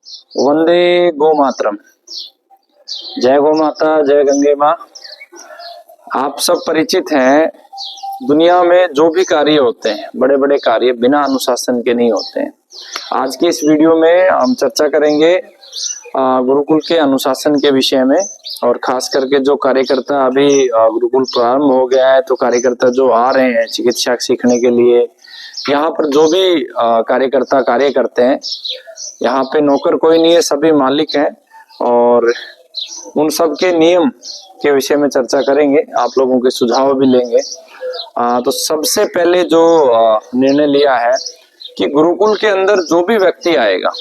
वंदे गो मातरम। जय गौ माता, जय गंगे माँ। आप सब परिचित हैं, दुनिया में जो भी कार्य होते हैं, बड़े बड़े कार्य बिना अनुशासन के नहीं होते हैं। आज की इस वीडियो में हम चर्चा करेंगे गुरुकुल के अनुशासन के विषय में, और खास करके जो कार्यकर्ता अभी गुरुकुल प्रारंभ हो गया है, तो कार्यकर्ता जो आ रहे हैं चिकित्सा सीखने के लिए, यहाँ पर जो भी कार्यकर्ता कार्य करते हैं, यहाँ पे नौकर कोई नहीं है, सभी मालिक हैं, और उन सब के नियम के विषय में चर्चा करेंगे, आप लोगों के सुझाव भी लेंगे। तो सबसे पहले जो निर्णय लिया है कि गुरुकुल के अंदर जो भी व्यक्ति आएगा,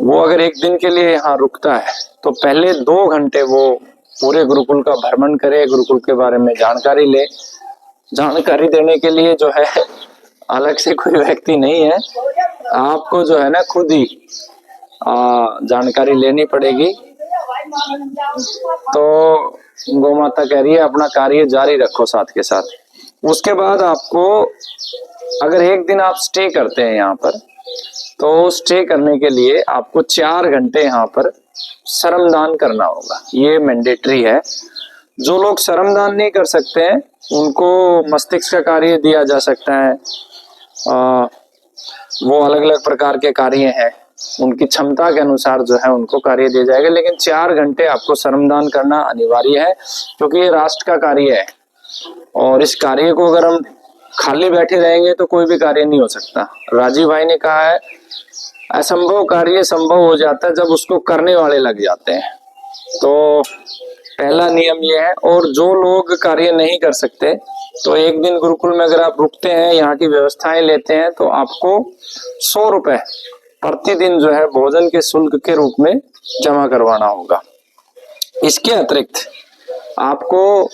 वो अगर एक दिन के लिए यहाँ रुकता है तो पहले 2 घंटे वो पूरे गुरुकुल का भ्रमण करे, गुरुकुल के बारे में जानकारी ले। जानकारी देने के लिए जो है अलग से कोई व्यक्ति नहीं है, आपको जो है ना खुद ही जानकारी लेनी पड़ेगी। तो गौ माता कह रही है अपना कार्य जारी रखो साथ के साथ। उसके बाद आपको अगर एक दिन आप स्टे करते हैं यहाँ पर, तो स्टे करने के लिए आपको 4 घंटे यहाँ पर श्रमदान करना होगा। ये मैंडेटरी है। जो लोग श्रमदान नहीं कर सकते हैं उनको मस्तिष्क का कार्य दिया जा सकता है। वो अलग अलग प्रकार के कार्य हैं, उनकी क्षमता के अनुसार जो है उनको कार्य दिया जाएगा, लेकिन 4 घंटे आपको श्रमदान करना अनिवार्य है, क्योंकि ये राष्ट्र का कार्य है। और इस कार्य को अगर हम खाली बैठे रहेंगे तो कोई भी कार्य नहीं हो सकता। राजीव भाई ने कहा है, असंभव कार्य संभव हो जाता है जब उसको करने वाले लग जाते हैं। तो पहला नियम ये है। और जो लोग कार्य नहीं कर सकते, तो एक दिन गुरुकुल में अगर आप रुकते हैं, यहाँ की व्यवस्थाएं लेते हैं, तो आपको 100 रुपए प्रतिदिन जो है भोजन के शुल्क के रूप में जमा करवाना होगा। इसके अतिरिक्त आपको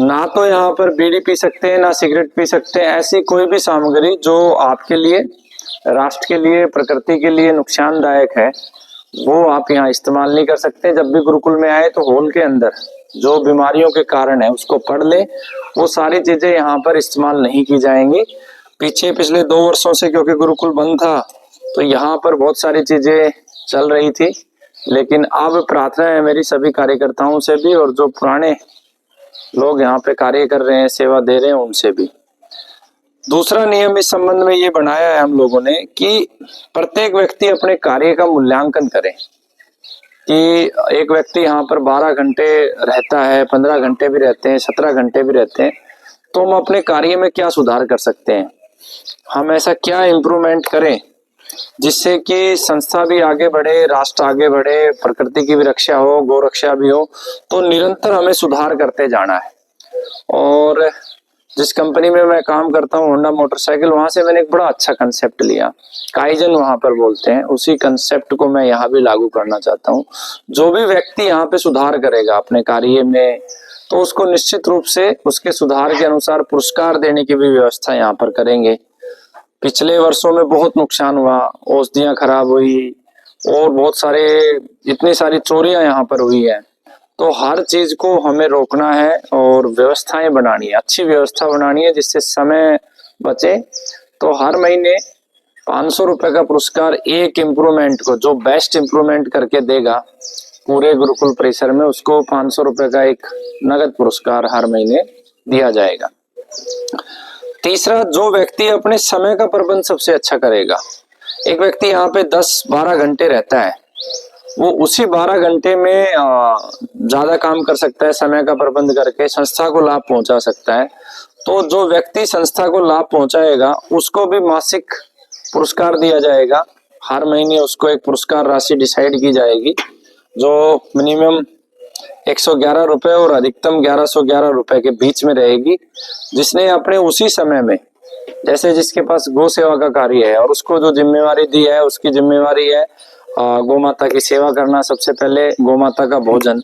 ना तो यहाँ पर बीड़ी पी सकते हैं, ना सिगरेट पी सकते हैं। ऐसी कोई भी सामग्री जो आपके लिए, राष्ट्र के लिए, प्रकृति के लिए नुकसानदायक है, वो आप यहाँ इस्तेमाल नहीं कर सकते। जब भी गुरुकुल में आए तो हॉल के अंदर जो बीमारियों के कारण है उसको पढ़ ले। वो सारी चीजें यहाँ पर इस्तेमाल नहीं की जाएंगी। पिछले 2 वर्षों से क्योंकि गुरुकुल बंद था, तो यहाँ पर बहुत सारी चीजें चल रही थी, लेकिन अब प्रार्थना है मेरी सभी कार्यकर्ताओं से भी, और जो पुराने लोग यहाँ पे कार्य कर रहे हैं, सेवा दे रहे हैं, उनसे भी। दूसरा नियम इस संबंध में ये बनाया है हम लोगों ने कि प्रत्येक व्यक्ति अपने कार्य का मूल्यांकन करे, कि एक व्यक्ति यहाँ पर 12 घंटे रहता है, 15 घंटे भी रहते हैं, 17 घंटे भी रहते हैं, तो हम अपने कार्य में क्या सुधार कर सकते हैं, हम ऐसा क्या इम्प्रूवमेंट करें जिससे कि संस्था भी आगे बढ़े, राष्ट्र आगे बढ़े, प्रकृति की भी रक्षा हो, गौ रक्षा भी हो। तो निरंतर हमें सुधार करते जाना है। और जिस कंपनी में मैं काम करता हूँ, होंडा मोटरसाइकिल, वहां से मैंने एक बड़ा अच्छा कंसेप्ट लिया, काइजन वहां पर बोलते हैं। उसी कंसेप्ट को मैं यहाँ भी लागू करना चाहता हूँ। जो भी व्यक्ति यहाँ पे सुधार करेगा अपने कार्य में, तो उसको निश्चित रूप से उसके सुधार के अनुसार पुरस्कार देने की भी व्यवस्था यहाँ पर करेंगे। पिछले वर्षों में बहुत नुकसान हुआ, औषधियां खराब हुई, और बहुत सारे, इतनी सारी चोरियां यहाँ पर हुई है। तो हर चीज को हमें रोकना है और व्यवस्थाएं बनानी है, अच्छी व्यवस्था बनानी है जिससे समय बचे। तो हर महीने 500 रुपए का पुरस्कार एक इम्प्रूवमेंट को, जो बेस्ट इम्प्रूवमेंट करके देगा पूरे गुरुकुल परिसर में, उसको 500 रुपए का एक नगद पुरस्कार हर महीने दिया जाएगा। तीसरा, जो व्यक्ति अपने समय का प्रबंध सबसे अच्छा करेगा। एक व्यक्ति यहाँ पे 10-12 घंटे रहता है, वो उसी 12 घंटे में ज्यादा काम कर सकता है, समय का प्रबंध करके संस्था को लाभ पहुंचा सकता है। तो जो व्यक्ति संस्था को लाभ पहुंचाएगा उसको भी मासिक पुरस्कार दिया जाएगा। हर महीने उसको एक पुरस्कार राशि डिसाइड की जाएगी, जो मिनिमम 111 रुपए और अधिकतम 1111 रुपए के बीच में रहेगी। जिसने अपने उसी समय में, जैसे जिसके पास गौ सेवा का कार्य है और उसको जो जिम्मेवारी दी है, उसकी जिम्मेवारी है गौ माता की सेवा करना। सबसे पहले गौ माता का भोजन,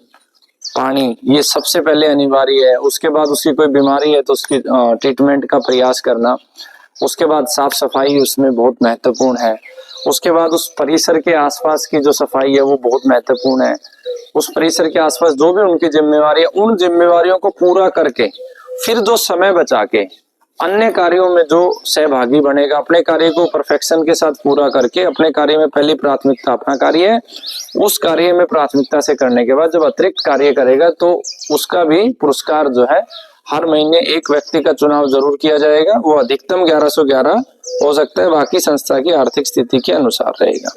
पानी, ये सबसे पहले अनिवार्य है। उसके बाद उसकी कोई बीमारी है तो उसकी ट्रीटमेंट का प्रयास करना। उसके बाद साफ सफाई उसमें बहुत महत्वपूर्ण है। उसके बाद उस परिसर के आसपास की जो सफाई है वो बहुत महत्वपूर्ण है। उस परिसर के आसपास जो भी उनकी जिम्मेवारी है, उन जिम्मेवारियों को पूरा करके फिर जो समय बचा के अन्य कार्यों में जो सहभागी बनेगा, अपने कार्य को परफेक्शन के साथ पूरा करके, अपने कार्य में पहली प्राथमिकता अपना कार्य है, उस कार्य में प्राथमिकता से करने के बाद जब अतिरिक्त कार्य करेगा तो उसका भी पुरस्कार जो है हर महीने एक व्यक्ति का चुनाव जरूर किया जाएगा। वो अधिकतम 1111 हो सकता है, बाकी संस्था की आर्थिक स्थिति के अनुसार रहेगा।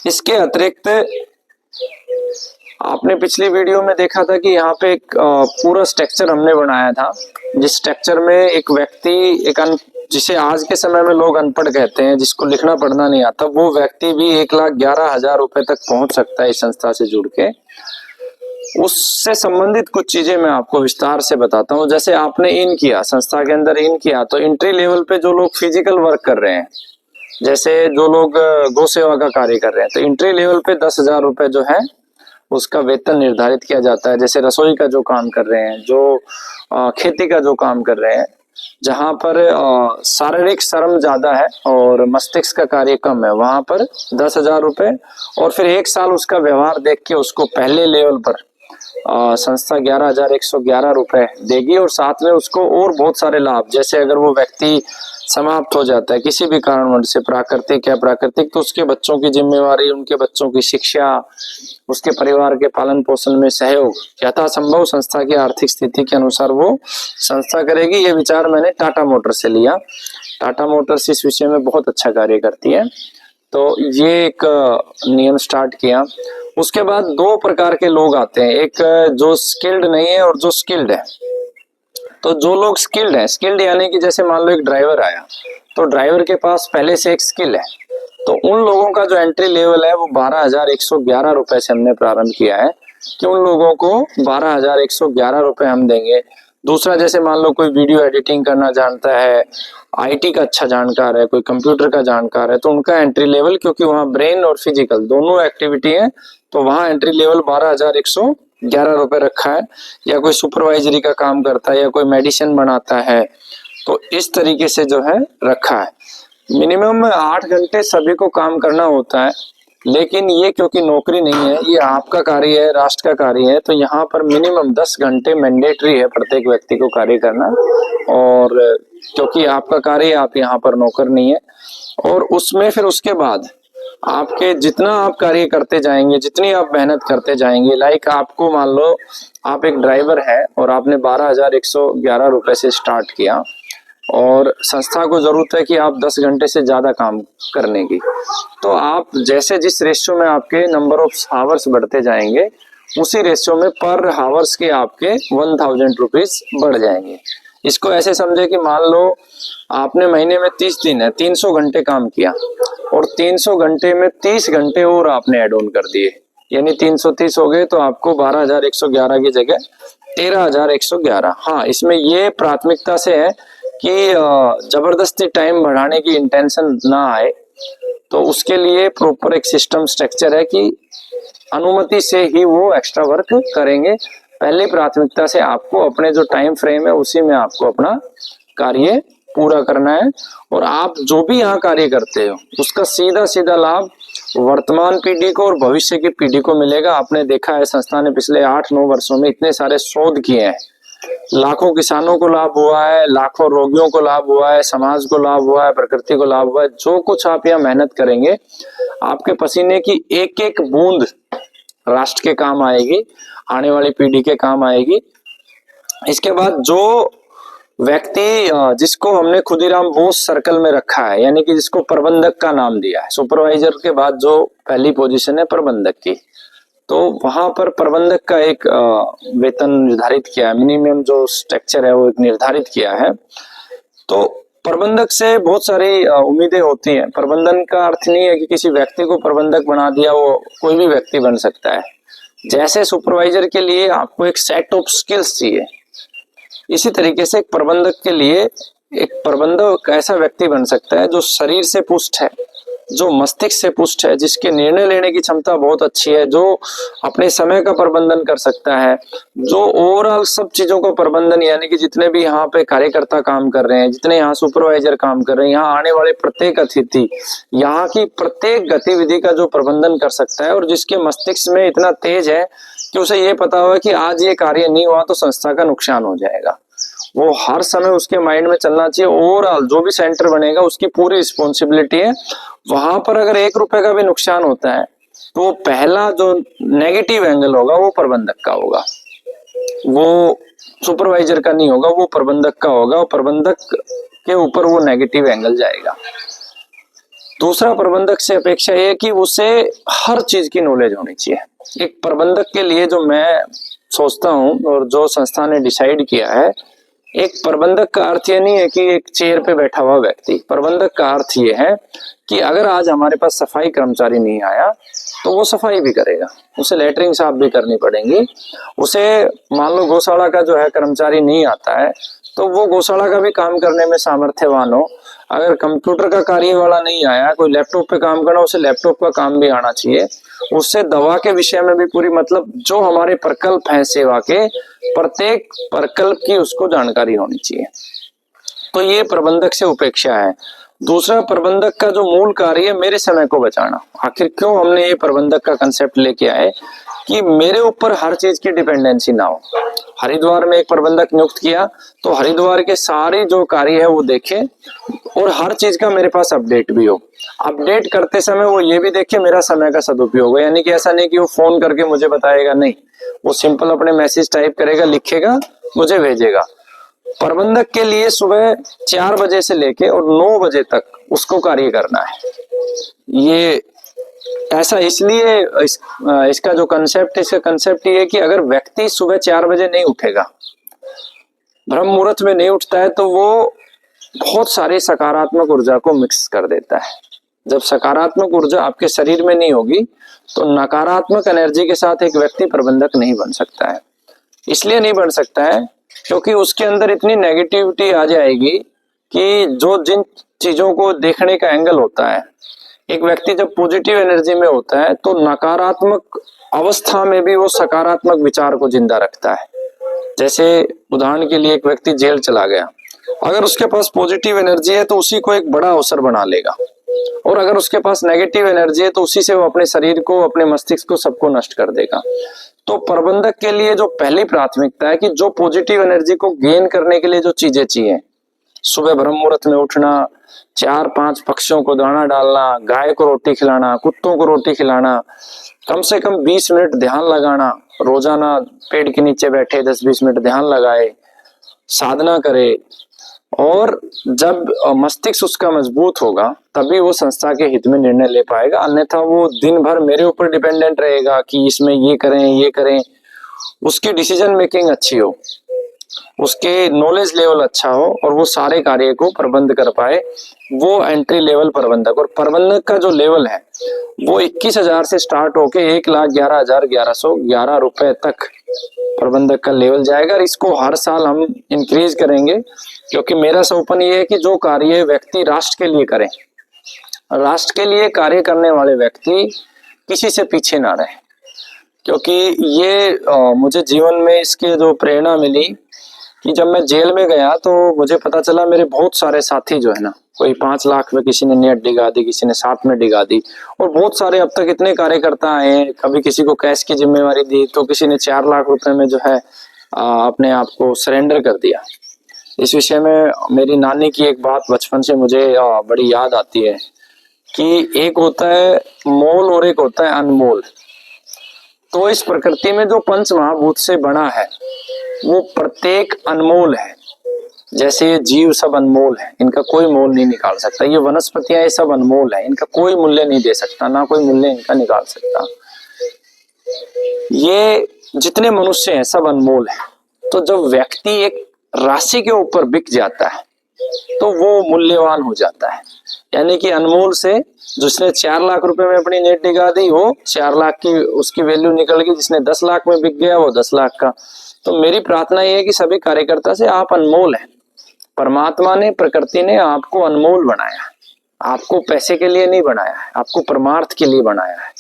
इसके अतिरिक्त आपने पिछली वीडियो में देखा था कि यहाँ पे एक पूरा स्ट्रक्चर हमने बनाया था, जिस स्ट्रक्चर में एक व्यक्ति, जिसे आज के समय में लोग अनपढ़ कहते हैं, जिसको लिखना पढ़ना नहीं आता, वो व्यक्ति भी 1,11,000 रुपए तक पहुंच सकता है इस संस्था से जुड़ के। उससे संबंधित कुछ चीजें मैं आपको विस्तार से बताता हूँ। जैसे आपने इन किया, संस्था के अंदर इन किया, तो एंट्री लेवल पे जो लोग फिजिकल वर्क कर रहे हैं, जैसे जो लोग गौ सेवा का कार्य कर रहे हैं, तो एंट्री लेवल पे 10,000 रुपए जो है उसका वेतन निर्धारित किया जाता है। जैसे रसोई का जो काम कर रहे हैं, जो खेती का जो काम कर रहे हैं, जहाँ पर शारीरिक श्रम ज्यादा है और मस्तिष्क का कार्य कम है, वहां पर 10,000 रुपए। और फिर 1 साल उसका व्यवहार देख के उसको पहले लेवल पर संस्था 11,111 रुपए देगी। और साथ में उसको और बहुत सारे लाभ, जैसे अगर वो व्यक्ति समाप्त हो जाता है किसी भी कारणवश से, प्राकृतिक या प्राकृतिक, तो उसके बच्चों की जिम्मेवारी, उनके बच्चों की शिक्षा, उसके परिवार के पालन पोषण में सहयोग यथासंभव संस्था की आर्थिक स्थिति के अनुसार वो संस्था करेगी। ये विचार मैंने टाटा मोटर्स से लिया। टाटा मोटर्स इस विषय में बहुत अच्छा कार्य करती है, तो ये एक नियम स्टार्ट किया। उसके बाद 2 प्रकार के लोग आते हैं, एक जो स्किल्ड नहीं है और जो स्किल्ड है। तो जो लोग स्किल्ड है, स्किल्ड यानी कि जैसे मान लो एक ड्राइवर आया, तो ड्राइवर के पास पहले से एक स्किल है, तो उन लोगों का जो एंट्री लेवल है वो 12,111 रुपए से हमने प्रारंभ किया है कि उन लोगों को 12,111 रुपए हम देंगे। दूसरा, जैसे मान लो कोई वीडियो एडिटिंग करना जानता है, आईटी का अच्छा जानकार है, कोई कंप्यूटर का जानकार है, तो उनका एंट्री लेवल, क्योंकि वहाँ ब्रेन और फिजिकल दोनों एक्टिविटी है, तो वहाँ एंट्री लेवल 12,111 रुपए रखा है। या कोई सुपरवाइजरी का काम करता है या कोई मेडिसिन बनाता है, तो इस तरीके से जो है रखा है। मिनिमम 8 घंटे सभी को काम करना होता है, लेकिन ये क्योंकि नौकरी नहीं है, ये आपका कार्य है, राष्ट्र का कार्य है, तो यहाँ पर मिनिमम 10 घंटे मैंडेटरी है प्रत्येक व्यक्ति को कार्य करना। और क्योंकि आपका कार्य है, आप यहाँ पर नौकर नहीं है। और उसमें फिर उसके बाद आपके जितना आप कार्य करते जाएंगे, जितनी आप मेहनत करते जाएंगे, लाइक आपको मान लो आप एक ड्राइवर है और आपने 12,111 रुपए से स्टार्ट किया और संस्था को जरूरत है कि आप 10 घंटे से ज्यादा काम करने की, तो आप जैसे जिस रेशियो में आपके नंबर ऑफ हावर्स बढ़ते जाएंगे, उसी रेशियो में पर हावर्स के आपके 1,000 रुपीज बढ़ जाएंगे। इसको ऐसे समझे कि मान लो आपने महीने में 30 दिन है, 300 घंटे काम किया और 300 घंटे में 30 घंटे और आपने एड ऑन कर दिए, यानी 330 हो गए, तो आपको 12,111 की जगह 13,111। हाँ, इसमें ये प्राथमिकता से है कि जबरदस्ती टाइम बढ़ाने की इंटेंशन ना आए, तो उसके लिए प्रॉपर एक सिस्टम स्ट्रक्चर है कि अनुमति से ही वो एक्स्ट्रा वर्क करेंगे। पहले प्राथमिकता से आपको अपने जो टाइम फ्रेम है उसी में आपको अपना कार्य पूरा करना है। और आप जो भी यहाँ कार्य करते हो उसका सीधा सीधा लाभ वर्तमान पीढ़ी को और भविष्य की पीढ़ी को मिलेगा। आपने देखा है संस्था ने पिछले 8-9 वर्षों में इतने सारे शोध किए हैं, लाखों किसानों को लाभ हुआ है, लाखों रोगियों को लाभ हुआ है, समाज को लाभ हुआ है, प्रकृति को लाभ हुआ है। जो कुछ आप यहाँ मेहनत करेंगे, आपके पसीने की एक एक बूंद राष्ट्र के काम आएगी, आने वाली पीढ़ी के काम आएगी। इसके बाद जो व्यक्ति जिसको हमने खुदीराम बोस सर्कल में रखा है, यानी कि जिसको प्रबंधक का नाम दिया है, सुपरवाइजर के बाद जो पहली पोजीशन है प्रबंधक की, तो वहां पर प्रबंधक का एक वेतन निर्धारित किया है, मिनिमम जो स्ट्रक्चर है वो एक निर्धारित किया है। तो प्रबंधक से बहुत सारी उम्मीदें होती हैं। प्रबंधन का अर्थ नहीं है कि किसी व्यक्ति को प्रबंधक बना दिया, वो कोई भी व्यक्ति बन सकता है। जैसे सुपरवाइजर के लिए आपको एक सेट ऑफ स्किल्स चाहिए, इसी तरीके से एक प्रबंधक के लिए एक प्रबंधक ऐसा व्यक्ति बन सकता है जो शरीर से पुष्ट है, जो मस्तिष्क से पुष्ट है, जिसके निर्णय लेने की क्षमता बहुत अच्छी है, जो अपने समय का प्रबंधन कर सकता है, जो ओवरऑल सब चीजों का प्रबंधन, यानी कि जितने भी यहाँ पे कार्यकर्ता काम कर रहे हैं, जितने यहाँ सुपरवाइजर काम कर रहे हैं, यहाँ आने वाले प्रत्येक अतिथि, यहाँ की प्रत्येक गतिविधि का जो प्रबंधन कर सकता है, और जिसके मस्तिष्क में इतना तेज है कि उसे ये पता होगा कि आज ये कार्य नहीं हुआ तो संस्था का नुकसान हो जाएगा। वो हर समय उसके माइंड में चलना चाहिए। ओवरऑल जो भी सेंटर बनेगा उसकी पूरी रिस्पॉन्सिबिलिटी है। वहां पर अगर 1 रुपए का भी नुकसान होता है तो पहला जो नेगेटिव एंगल होगा वो प्रबंधक का होगा, वो सुपरवाइजर का नहीं होगा, वो प्रबंधक का होगा, और प्रबंधक के ऊपर वो नेगेटिव एंगल जाएगा। दूसरा, प्रबंधक से अपेक्षा है कि उसे हर चीज की नॉलेज होनी चाहिए। एक प्रबंधक के लिए जो मैं सोचता हूँ और जो संस्था ने डिसाइड किया है, एक प्रबंधक का अर्थ ये नहीं है कि एक चेयर पे बैठा हुआ व्यक्ति। प्रबंधक का अर्थ ये है कि अगर आज हमारे पास सफाई कर्मचारी नहीं आया तो वो सफाई भी करेगा, उसे लेटरिंग साफ भी करनी पड़ेगी। उसे मान लो गौशाला का जो है कर्मचारी नहीं आता है तो वो गौशाला का भी काम करने में सामर्थ्यवान हो। अगर कंप्यूटर का कार्य वाला नहीं आया, कोई लैपटॉप पे काम करना, उसे लैपटॉप का काम भी आना चाहिए। उससे दवा के विषय में भी पूरी, मतलब जो हमारे प्रकल्प हैं सेवा के, प्रत्येक प्रकल्प की उसको जानकारी होनी चाहिए। तो ये प्रबंधक से उपेक्षा है। दूसरा, प्रबंधक का जो मूल कार्य है मेरे समय को बचाना। आखिर क्यों हमने ये प्रबंधक का कंसेप्ट लेके आए कि मेरे ऊपर हर चीज की डिपेंडेंसी ना हो। हरिद्वार में एक प्रबंधक नियुक्त किया तो हरिद्वार के सारे जो कार्य है वो देखे और हर चीज का मेरे पास अपडेट भी हो। अपडेट करते समय वो ये भी देखे मेरा समय का सदुपयोग हो, यानी कि ऐसा नहीं कि वो फोन करके मुझे बताएगा, नहीं, वो सिंपल अपने मैसेज टाइप करेगा, लिखेगा, मुझे भेजेगा। प्रबंधक के लिए सुबह 4 बजे से लेके और 9 बजे तक उसको कार्य करना है। ये ऐसा इसलिए इसका जो कंसेप्ट है, इसका कंसेप्ट ये है कि अगर व्यक्ति सुबह 4 बजे नहीं उठेगा, ब्रह्म मुहूर्त में नहीं उठता है, तो वो बहुत सारी सकारात्मक ऊर्जा को मिक्स कर देता है। जब सकारात्मक ऊर्जा आपके शरीर में नहीं होगी तो नकारात्मक एनर्जी के साथ एक व्यक्ति प्रबंधक नहीं बन सकता है। इसलिए नहीं बन सकता है क्योंकि उसके अंदर इतनी नेगेटिविटी आ जाएगी कि जो जिन चीजों को देखने का एंगल होता है, एक व्यक्ति जब पॉजिटिव एनर्जी में होता है तो नकारात्मक अवस्था में भी वो सकारात्मक विचार को जिंदा रखता है। जैसे उदाहरण के लिए एक व्यक्ति जेल चला गया, अगर उसके पास पॉजिटिव एनर्जी है तो उसी को एक बड़ा अवसर बना लेगा, और अगर उसके पास नेगेटिव एनर्जी है तो उसी से वो अपने शरीर को, अपने मस्तिष्क को, सबको नष्ट कर देगा। तो प्रबंधक के लिए जो पहली प्राथमिकता है कि जो पॉजिटिव एनर्जी को गेन करने के लिए जो चीजें चाहिए, सुबह ब्रह्म मुहूर्त में उठना, 4-5 पक्षियों को दाना डालना, गाय को रोटी खिलाना, कुत्तों को रोटी खिलाना, कम से कम 20 मिनट ध्यान लगाना, रोजाना पेड़ के नीचे बैठे 10-20 मिनट ध्यान लगाए, साधना करे, और जब मस्तिष्क उसका मजबूत होगा तभी वो संस्था के हित में निर्णय ले पाएगा। अन्यथा वो दिन भर मेरे ऊपर डिपेंडेंट रहेगा कि इसमें ये करें, ये करें। उसकी डिसीजन मेकिंग अच्छी हो, उसके नॉलेज लेवल अच्छा हो और वो सारे कार्य को प्रबंध कर पाए, वो एंट्री लेवल प्रबंधक। और प्रबंधक का जो लेवल है वो 21,000 से स्टार्ट होके 1,11,1111 रुपए तक प्रबंधक का लेवल जाएगा। और इसको हर साल हम इंक्रीज करेंगे, क्योंकि मेरा सपना ये है कि जो कार्य व्यक्ति राष्ट्र के लिए करे, राष्ट्र के लिए कार्य करने वाले व्यक्ति किसी से पीछे ना रहे। क्योंकि ये मुझे जीवन में इसके जो प्रेरणा मिली कि जब मैं जेल में गया तो मुझे पता चला मेरे बहुत सारे साथी जो है ना, कोई 5 लाख में किसी ने नेट डिगा दी, किसी ने 7 में डिगा दी, और बहुत सारे अब तक इतने कार्यकर्ता आए हैं। कभी किसी को कैश की जिम्मेवारी दी तो किसी ने 4 लाख रुपए में जो है अपने आप को सरेंडर कर दिया। इस विषय में मेरी नानी की एक बात बचपन से मुझे बड़ी याद आती है कि एक होता है मोल और एक होता है अनमोल। तो इस प्रकृति में जो पंच महाभूत से बना है वो प्रत्येक अनमोल है। जैसे ये जीव सब अनमोल है, इनका कोई मोल नहीं निकाल सकता। ये वनस्पतियां ये सब अनमोल है, इनका कोई मूल्य नहीं दे सकता, ना कोई मूल्य इनका निकाल सकता। ये जितने मनुष्य हैं सब अनमोल है। तो जब व्यक्ति एक राशि के ऊपर बिक जाता है तो वो मूल्यवान हो जाता है। यानी कि अनमोल से जिसने 4 लाख रुपए में अपनी नेट डिगा दी वो 4 लाख की उसकी वैल्यू निकल गई, जिसने 10 लाख में बिक गया वो 10 लाख का। तो मेरी प्रार्थना ये है कि सभी कार्यकर्ता से, आप अनमोल हैं। परमात्मा ने, प्रकृति ने आपको अनमोल बनाया है। आपको पैसे के लिए नहीं बनाया है, आपको परमार्थ के लिए बनाया है।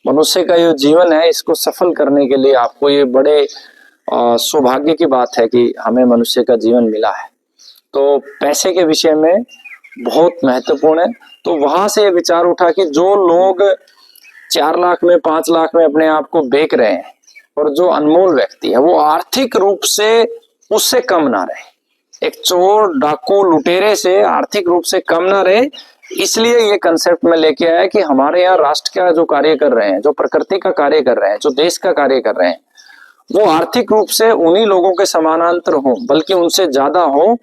मनुष्य का ये जीवन है, इसको सफल करने के लिए आपको ये बड़े सौभाग्य की बात है कि हमें मनुष्य का जीवन मिला है। तो पैसे के विषय में बहुत महत्वपूर्ण है। तो वहां से विचार उठा कि जो लोग 4 लाख में, 5 लाख में अपने आप को बेच रहे हैं और जो अनमोल व्यक्ति है वो आर्थिक रूप से उससे कम ना रहे। एक चोर डाकू लुटेरे से आर्थिक रूप से कम ना रहे, इसलिए ये कंसेप्ट में लेके आया कि हमारे यहाँ राष्ट्र का जो कार्य कर रहे हैं, जो प्रकृति का कार्य कर रहे हैं, जो देश का कार्य कर रहे हैं, वो आर्थिक रूप से उन्हीं लोगों के समानांतर हो, बल्कि उनसे ज्यादा हो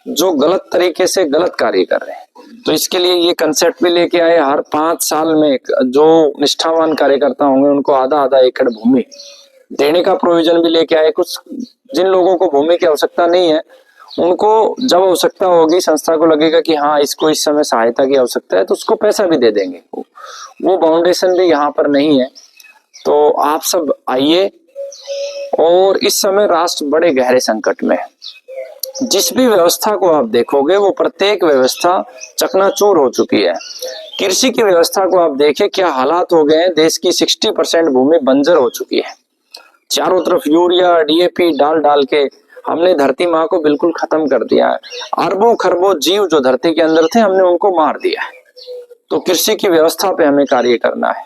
जो गलत तरीके से गलत कार्य कर रहे हैं। तो इसके लिए ये कंसेप्ट भी लेके आए, हर 5 साल में जो निष्ठावान कार्यकर्ता होंगे उनको आधा आधा एकड़ भूमि देने का प्रोविजन भी लेके आए। कुछ जिन लोगों को भूमि की आवश्यकता नहीं है, उनको जब आवश्यकता होगी, संस्था को लगेगा कि हाँ इसको इस समय सहायता की आवश्यकता है, तो उसको पैसा भी दे देंगे। वो बाउंडेशन भी यहाँ पर नहीं है। तो आप सब आइए, और इस समय राष्ट्र बड़े गहरे संकट में है। जिस भी व्यवस्था को आप देखोगे वो प्रत्येक व्यवस्था चकनाचूर हो चुकी है। कृषि की व्यवस्था को आप देखें, क्या हालात हो गए हैं। देश की 60% भूमि बंजर हो चुकी है। चारों तरफ यूरिया डीएपी डाल डाल के हमने धरती माँ को बिल्कुल खत्म कर दिया है। अरबों खरबों जीव जो धरती के अंदर थे, हमने उनको मार दिया है। तो कृषि की व्यवस्था पे हमें कार्य करना है,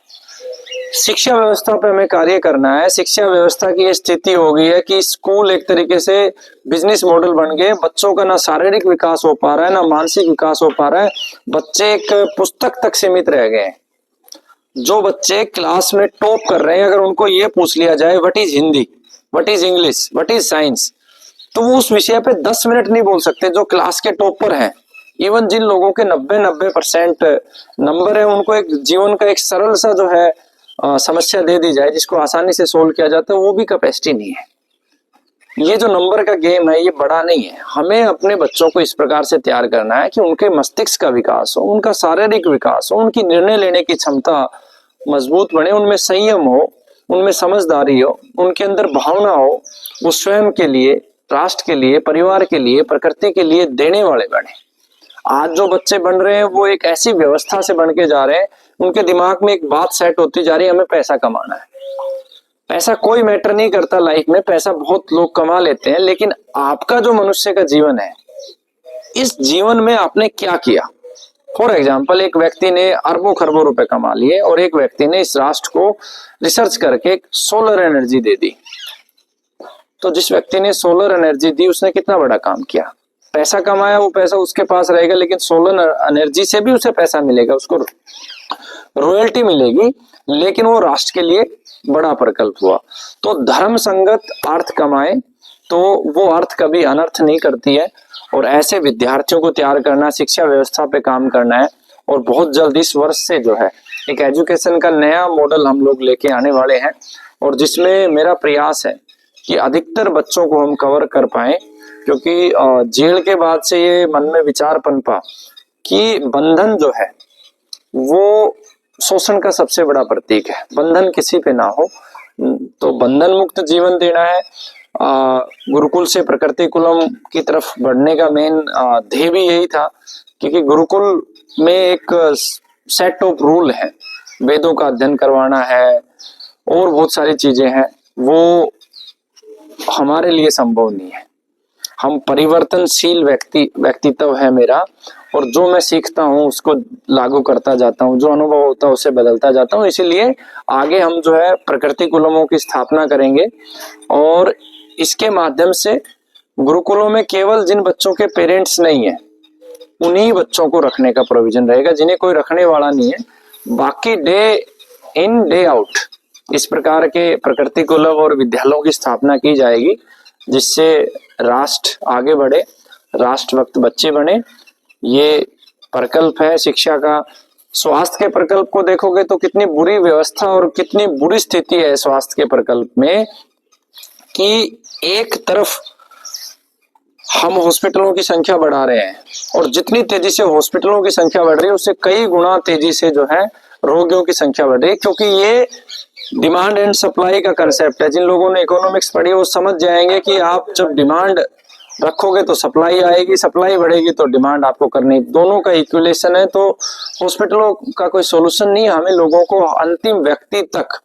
शिक्षा व्यवस्था पे हमें कार्य करना है। शिक्षा व्यवस्था की स्थिति हो गई है कि स्कूल एक तरीके से बिजनेस मॉडल बन गए। बच्चों का ना शारीरिक विकास हो पा रहा है, ना मानसिक विकास हो पा रहा है। बच्चे एक पुस्तक तक सीमित रह गए हैं। जो बच्चे क्लास में टॉप कर रहे हैं, अगर उनको ये पूछ लिया जाए what is Hindi, what is English, what is science, तो वो उस विषय पे 10 मिनट नहीं बोल सकते। जो क्लास के टॉप पर हैं, इवन जिन लोगों के 90% नंबर है, उनको एक जीवन का एक सरल सा जो है समस्या दे दी जाए जिसको आसानी से सोल्व किया जाता है, वो भी कैपेसिटी नहीं है। ये जो नंबर का गेम है, ये बड़ा नहीं है। हमें अपने बच्चों को इस प्रकार से तैयार करना है कि उनके मस्तिष्क का विकास हो, उनका शारीरिक विकास हो, उनकी निर्णय लेने की क्षमता मजबूत बने, उनमें संयम हो, उनमें समझदारी हो, उनके अंदर भावना हो। वो स्वयं के लिए, राष्ट्र के लिए, परिवार के लिए, प्रकृति के लिए देने वाले बने। आज जो बच्चे बन रहे हैं वो एक ऐसी व्यवस्था से बन के जा रहे हैं, उनके दिमाग में एक बात सेट होती जा रही है, हमें पैसा कमाना है। पैसा कोई मैटर नहीं करता लाइफ में, पैसा बहुत लोग कमा लेते हैं, लेकिन आपका जो मनुष्य का जीवन है, इस जीवन में आपने क्या किया। फॉर एग्जाम्पल, एक व्यक्ति ने अरबों खरबों रुपए कमा लिए और एक व्यक्ति ने इस राष्ट्र को रिसर्च करके सोलर एनर्जी दे दी। तो जिस व्यक्ति ने सोलर एनर्जी दी, उसने कितना बड़ा काम किया। पैसा कमाया, वो पैसा उसके पास रहेगा, लेकिन सोलर एनर्जी से भी उसे पैसा मिलेगा, उसको रॉयल्टी मिलेगी, लेकिन वो राष्ट्र के लिए बड़ा प्रकल्प हुआ। तो धर्म संगत अर्थ कमाए तो वो अर्थ कभी अनर्थ नहीं करती है। और ऐसे विद्यार्थियों को तैयार करना, शिक्षा व्यवस्था पे काम करना है। और बहुत जल्द इस वर्ष से जो है एक एजुकेशन का नया मॉडल हम लोग लेके आने वाले हैं, और जिसमें मेरा प्रयास है कि अधिकतर बच्चों को हम कवर कर पाए। क्योंकि जेल के बाद से ये मन में विचार पनपा कि बंधन जो है वो शोषण का सबसे बड़ा प्रतीक है। बंधन किसी पे ना हो, तो बंधन मुक्त जीवन देना है। गुरुकुल से प्रकृति कुलम की तरफ बढ़ने का मेन ध्येय भी यही था, क्योंकि गुरुकुल में एक सेट ऑफ रूल है, वेदों का अध्ययन करवाना है और बहुत सारी चीजें हैं, वो हमारे लिए संभव नहीं है। हम परिवर्तनशील व्यक्तित्व है मेरा, और जो मैं सीखता हूँ उसको लागू करता जाता हूँ, जो अनुभव होता है उसे बदलता जाता हूँ। इसीलिए आगे हम जो है प्रकृति कुलमों की स्थापना करेंगे, और इसके माध्यम से गुरुकुलों में केवल जिन बच्चों के पेरेंट्स नहीं है उन्हीं बच्चों को रखने का प्रोविजन रहेगा, जिन्हें कोई रखने वाला नहीं है। बाकी डे इन डे आउट इस प्रकार के प्रकृति कुलम और विद्यालयों की स्थापना की जाएगी, जिससे राष्ट्र आगे बढ़े, राष्ट्रभक्त बच्चे बने। ये प्रकल्प है शिक्षा का। स्वास्थ्य के प्रकल्प को देखोगे तो कितनी बुरी व्यवस्था और कितनी बुरी स्थिति है स्वास्थ्य के प्रकल्प में, कि एक तरफ हम हॉस्पिटलों की संख्या बढ़ा रहे हैं, और जितनी तेजी से हॉस्पिटलों की संख्या बढ़ रही है उससे कई गुना तेजी से जो है रोगियों की संख्या बढ़ रही है। क्योंकि ये डिमांड एंड सप्लाई का कंसेप्ट है। जिन लोगों ने इकोनॉमिक्स पढ़ी वो समझ जाएंगे कि आप जब डिमांड रखोगे तो सप्लाई आएगी, सप्लाई बढ़ेगी तो डिमांड आपको करनी, दोनों का इक्विलेशन है। तो हॉस्पिटलों का कोई सोल्यूशन नहीं है, हमें लोगों को अंतिम व्यक्ति तक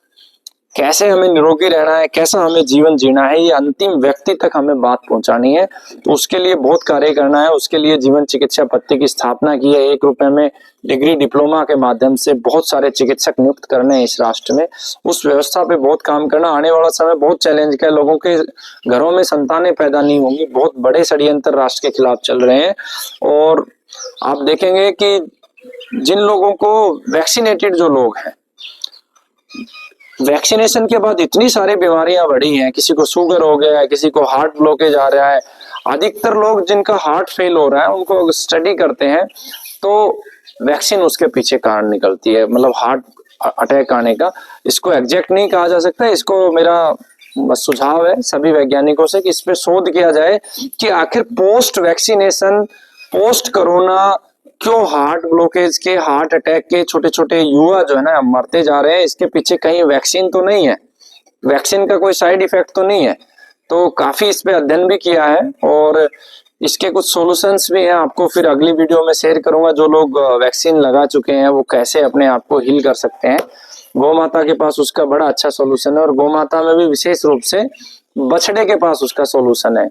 कैसे हमें निरोगी रहना है, कैसा हमें जीवन जीना है, ये अंतिम व्यक्ति तक हमें बात पहुंचानी है। तो उसके लिए बहुत कार्य करना है। उसके लिए जीवन चिकित्सा पत्ती की स्थापना की है। 1 रुपए में डिग्री डिप्लोमा के माध्यम से बहुत सारे चिकित्सक नियुक्त करने हैं इस राष्ट्र में। उस व्यवस्था पे बहुत काम करना। आने वाला समय बहुत चैलेंज का है। लोगों के घरों में संतानें पैदा नहीं होंगी। बहुत बड़े षड्यंत्र राष्ट्र के खिलाफ चल रहे हैं। और आप देखेंगे कि जिन लोगों को वैक्सीनेटेड जो लोग हैं, वैक्सीनेशन के बाद इतनी सारी बीमारियां बढ़ी हैं। किसी को शुगर हो गया है, किसी को हार्ट ब्लॉकेज आ रहा है। अधिकतर लोग जिनका हार्ट फेल हो रहा है उनको स्टडी करते हैं तो वैक्सीन उसके पीछे कारण निकलती है, मतलब हार्ट अटैक आने का। इसको एग्जैक्ट नहीं कहा जा सकता। इसको मेरा बस सुझाव है सभी वैज्ञानिकों से कि इस पे शोध किया जाए कि आखिर पोस्ट वैक्सीनेशन, पोस्ट कोरोना क्यों हार्ट ब्लॉकेज के, हार्ट अटैक के छोटे छोटे युवा जो है ना मरते जा रहे हैं। इसके पीछे कहीं वैक्सीन तो नहीं है, वैक्सीन का कोई साइड इफेक्ट तो नहीं है। तो काफी इस पे अध्ययन भी किया है और इसके कुछ सॉल्यूशंस भी हैं। आपको फिर अगली वीडियो में शेयर करूंगा। जो लोग वैक्सीन लगा चुके हैं वो कैसे अपने आप को हील कर सकते हैं। गौ माता के पास उसका बड़ा अच्छा सॉल्यूशन है और गौ माता में भी विशेष रूप से बछड़े के पास उसका सॉल्यूशन है।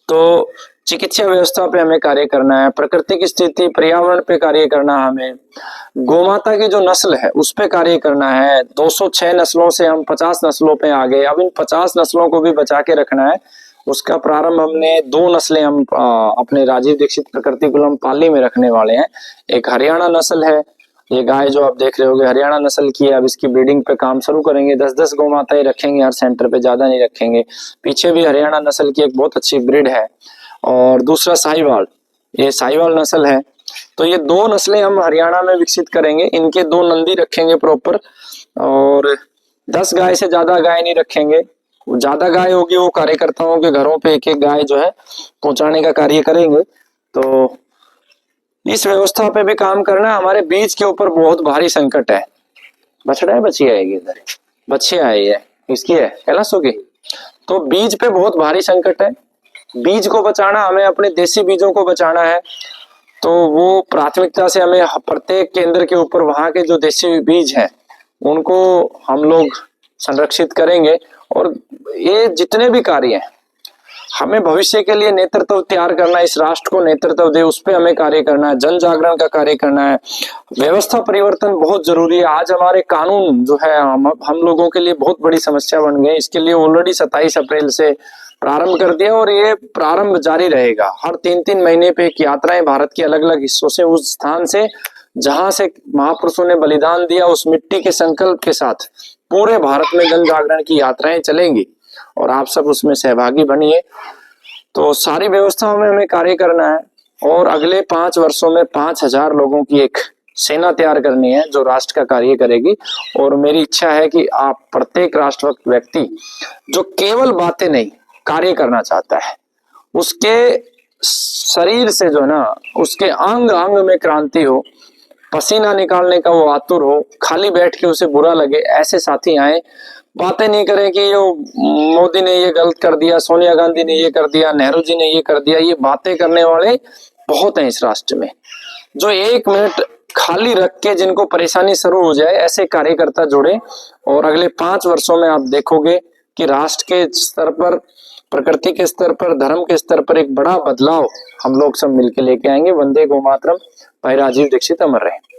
तो चिकित्सा व्यवस्था पे हमें कार्य करना है। प्रकृति की स्थिति, पर्यावरण पे कार्य करना है। हमें गोमाता की जो नस्ल है उस पे कार्य करना है। 206 नस्लों से हम 50 नस्लों पे आ गए। अब इन 50 नस्लों को भी बचा के रखना है। उसका प्रारंभ हमने 2 नस्लें हम अपने राजीव दीक्षित प्रकृति कुलम पाली में रखने वाले हैं। एक हरियाणा नस्ल है, ये गाय जो आप देख रहे होगे हरियाणा नस्ल की है। अब इसकी ब्रीडिंग पे काम शुरू करेंगे। 10-10 गौ माताएं रखेंगे हर सेंटर पे, ज्यादा नहीं रखेंगे। पीछे भी हरियाणा नस्ल की एक बहुत अच्छी ब्रीड है। और दूसरा साहिवाल, ये साहिवाल नस्ल है। तो ये 2 नस्लें हम हरियाणा में विकसित करेंगे। इनके 2 नंदी रखेंगे प्रॉपर और 10 गाय से ज्यादा गाय नहीं रखेंगे। ज्यादा गाय होगी वो कार्यकर्ताओं के घरों पे एक एक गाय जो है पहुंचाने का कार्य करेंगे। तो इस व्यवस्था पे भी काम करना। हमारे बीज के ऊपर बहुत भारी संकट है। बछड़ा है, बच्ची आएगी इधर, बच्ची आई है, इसकी है कैलाशों की। तो बीज पे बहुत भारी संकट है। बीज को बचाना, हमें अपने देसी बीजों को बचाना है। तो वो प्राथमिकता से हमें प्रत्येक केंद्र के ऊपर वहां के जो देसी बीज हैं उनको हम लोग संरक्षित करेंगे। और ये जितने भी कार्य हैं हमें भविष्य के लिए नेतृत्व तैयार करना है। इस राष्ट्र को नेतृत्व दे उस पर हमें कार्य करना है। जन जागरण का कार्य करना है। व्यवस्था परिवर्तन बहुत जरूरी है। आज हमारे कानून जो है हम लोगों के लिए बहुत बड़ी समस्या बन गए। इसके लिए ऑलरेडी 27 अप्रैल से प्रारंभ कर दिया और ये प्रारंभ जारी रहेगा। हर 3-3 महीने पे एक यात्राएं भारत के अलग अलग हिस्सों से, उस स्थान से जहां से महापुरुषों ने बलिदान दिया, उस मिट्टी के संकल्प के साथ पूरे भारत में जन जागरण की यात्राएं चलेंगी और आप सब उसमें सहभागी बनिए। तो सारी व्यवस्थाओं में हमें कार्य करना है और अगले 5 वर्षों में 5000 लोगों की एक सेना तैयार करनी है जो राष्ट्र का कार्य करेगी। और मेरी इच्छा है कि आप प्रत्येक राष्ट्रभक्त व्यक्ति जो केवल बातें नहीं कार्य करना चाहता है, उसके शरीर से जो है ना, उसके अंग अंग में क्रांति हो, पसीना निकालने का वो आतुर हो, खाली बैठ के उसे बुरा लगे, ऐसे साथी आए। बातें नहीं करें कि यो मोदी ने ये गलत कर दिया, सोनिया गांधी ने ये कर दिया, नेहरू जी ने ये कर दिया। ये बातें करने वाले बहुत हैं इस राष्ट्र में। जो 1 मिनट खाली रख के जिनको परेशानी शुरू हो जाए, ऐसे कार्यकर्ता जुड़े और अगले 5 वर्षों में आप देखोगे कि राष्ट्र के स्तर पर, प्रकृति के स्तर पर, धर्म के स्तर पर एक बड़ा बदलाव हम लोग सब मिलकर लेके आएंगे। वंदे गो मातरम। भाई राजीव दीक्षित अमर रहे।